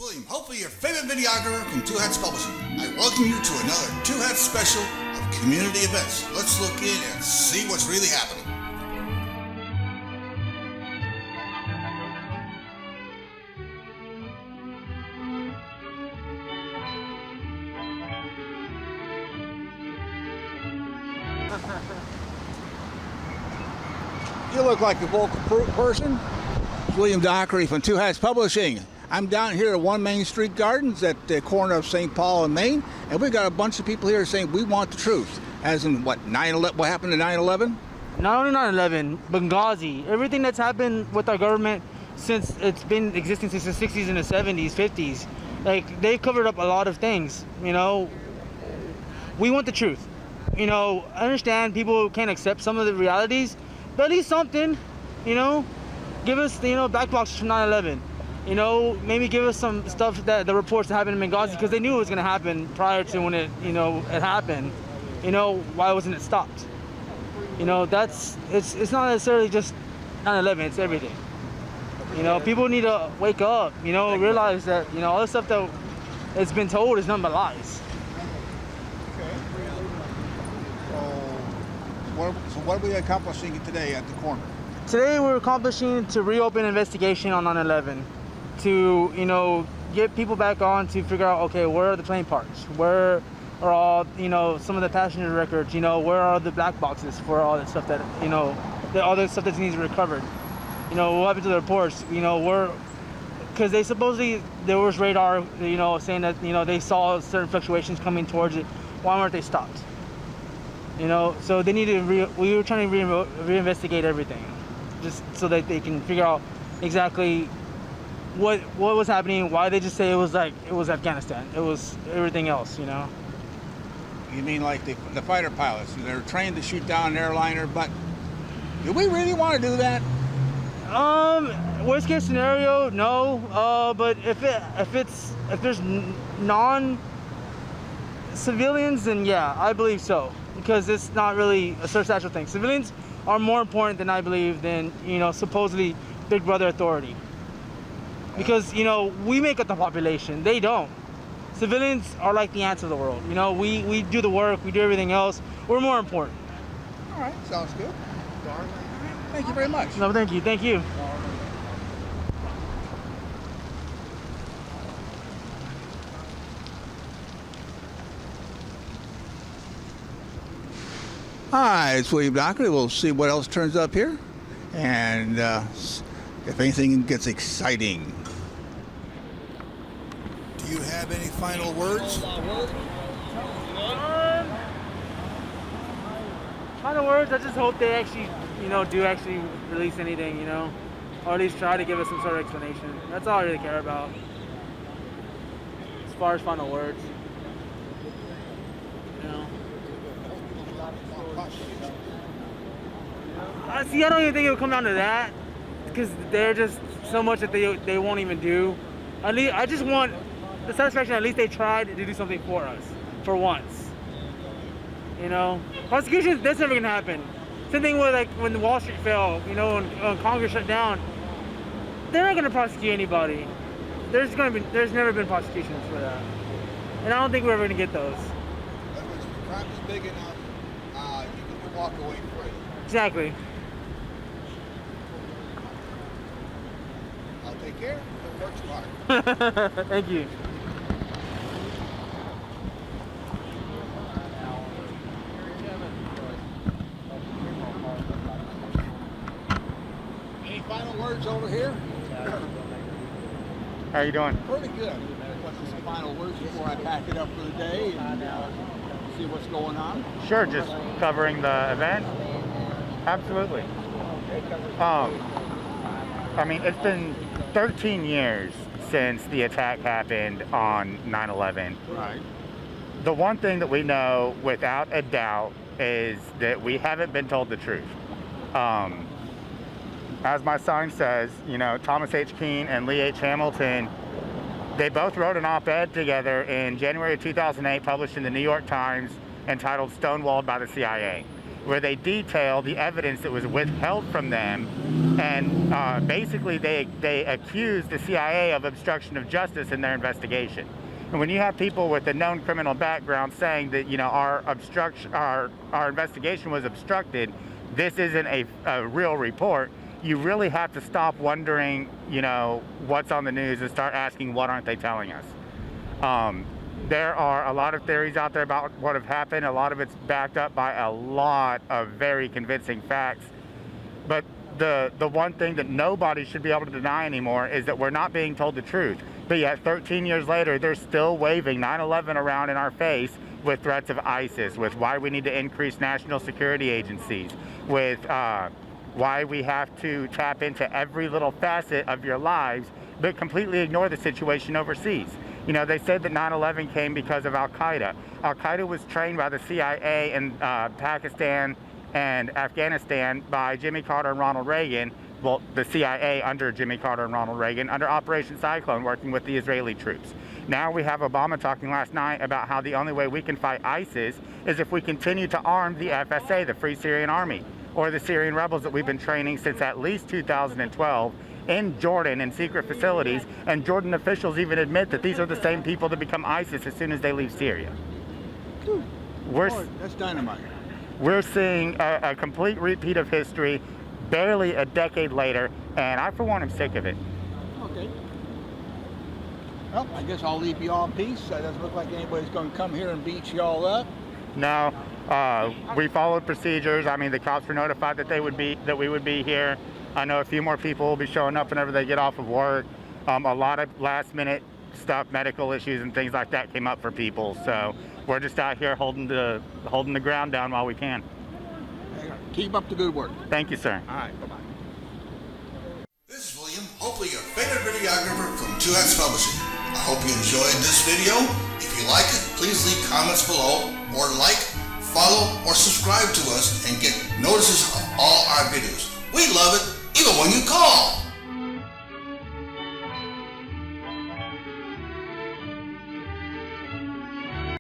William, hopefully your favorite videographer from Two Hats Publishing. I welcome you to another Two Hats special of community events. Let's look in and see what's really happening. You look like a vocal person. It's William Dockery from Two Hats Publishing. I'm down here at One Main Street Gardens at the corner of St. Paul and Main, and we got a bunch of people here saying we want the truth. As in what, 9/11? What happened to 9/11? Not only 9/11, Benghazi, everything that's happened with our government since it's been existing since the 60s and the 70s, 50s. Like, they've covered up a lot of things, you know. We want the truth. You know, I understand people can't accept some of the realities, but at least something, you know. Give us, you know, black boxes from 9/11. You know, maybe give us some stuff that the reports that happened in Benghazi, because they knew it was going to happen prior to when it, you know, it happened. You know, why wasn't it stopped? You know, it's not necessarily just 9/11, it's everything. You know, people need to wake up, you know, realize that, you know, all the stuff that it's been told is nothing but lies. Okay. So what are we accomplishing today at the corner? Today we're accomplishing to reopen investigation on 9/11, to, you know, get people back on to figure out, okay, where are the plane parts? Where are all, you know, some of the passenger records? You know, where are the black boxes for all that stuff that, you know, all the stuff that needs to be recovered? You know, what happened to the reports? You know, because they supposedly, there was radar, you know, saying that, you know, they saw certain fluctuations coming towards it. Why weren't they stopped? You know, so they need to, we were trying to reinvestigate everything, just so that they can figure out exactly what was happening, why they just say it was Afghanistan. It was everything else, you know. You mean like the fighter pilots? They're trained to shoot down an airliner, but do we really want to do that? Worst case scenario, no. But if there's non-civilians, then yeah, I believe so, because it's not really a substantial thing. Civilians are more important than I believe than, you know, supposedly Big Brother authority. Because, you know, we make up the population, they don't. Civilians are like the ants of the world. You know, we do the work, we do everything else. We're more important. All right, sounds good. Thank you very much. No, thank you. Thank you. Hi, it's William Dockery. We'll see what else turns up here, and if anything gets exciting. Do you have any final words? Final words, I just hope they actually, you know, do actually release anything, you know, or at least try to give us some sort of explanation. That's all I really care about, as far as final words. You know. See, I don't even think it would come down to that, because they're just so much that they won't even do. At least I just want the satisfaction. At least they tried to do something for us, for once. You know, prosecution, that's never gonna happen. Same thing with, like, when Wall Street fell, you know, when Congress shut down. They're not gonna prosecute anybody. There's never been prosecutions for that, and I don't think we're ever gonna get those. But if the crime is big enough, you can walk away free. Exactly. I'll take care. It works hard. Thank you. Any final words over here? How you doing? Pretty good. What's some final words before I pack it up for the day and see what's going on? Sure, just covering the event. Absolutely. I mean, it's been 13 years since the attack happened on 9/11. Right. The one thing that we know without a doubt is that we haven't been told the truth. As my sign says, you know, Thomas H. Keane and Lee H. Hamilton, they both wrote an op-ed together in January of 2008, published in the New York Times, entitled "Stonewalled by the CIA," where they detail the evidence that was withheld from them And basically they accused the CIA of obstruction of justice in their investigation. And when you have people with a known criminal background saying that, you know, our investigation was obstructed, this isn't a real report, you really have to stop wondering, you know, what's on the news and start asking, what aren't they telling us? There are a lot of theories out there about what have happened. A lot of it's backed up by a lot of very convincing facts. But the one thing that nobody should be able to deny anymore is that we're not being told the truth. But yet 13 years later, they're still waving 9/11 around in our face with threats of ISIS, with why we need to increase national security agencies, with why we have to tap into every little facet of your lives, but completely ignore the situation overseas. You know, they said that 9/11 came because of Al-Qaeda. Al-Qaeda was trained by the CIA in Pakistan and Afghanistan by Jimmy Carter and Ronald Reagan. Well, the CIA under Jimmy Carter and Ronald Reagan, under Operation Cyclone, working with the Israeli troops. Now we have Obama talking last night about how the only way we can fight ISIS is if we continue to arm the FSA, the Free Syrian Army, or the Syrian rebels that we've been training since at least 2012 in Jordan in secret facilities. And Jordan officials even admit that these are the same people that become ISIS as soon as they leave Syria. That's dynamite. We're seeing a complete repeat of history barely a decade later, and I, for one, am sick of it. Okay. Well, I guess I'll leave you all in peace. It doesn't look like anybody's going to come here and beat you all up. No, we followed procedures. I mean, the cops were notified that we would be here. I know a few more people will be showing up whenever they get off of work. A lot of last-minute stuff, medical issues and things like that came up for people. So we're just out here holding the ground down while we can. Keep up the good work. Thank you, sir. All right, bye-bye. This is William, hopefully your favorite videographer from Two Hats Publishing. I hope you enjoyed this video. If you like it, please leave comments below, or like, follow, or subscribe to us and get notices of all our videos. We love it, even when you call.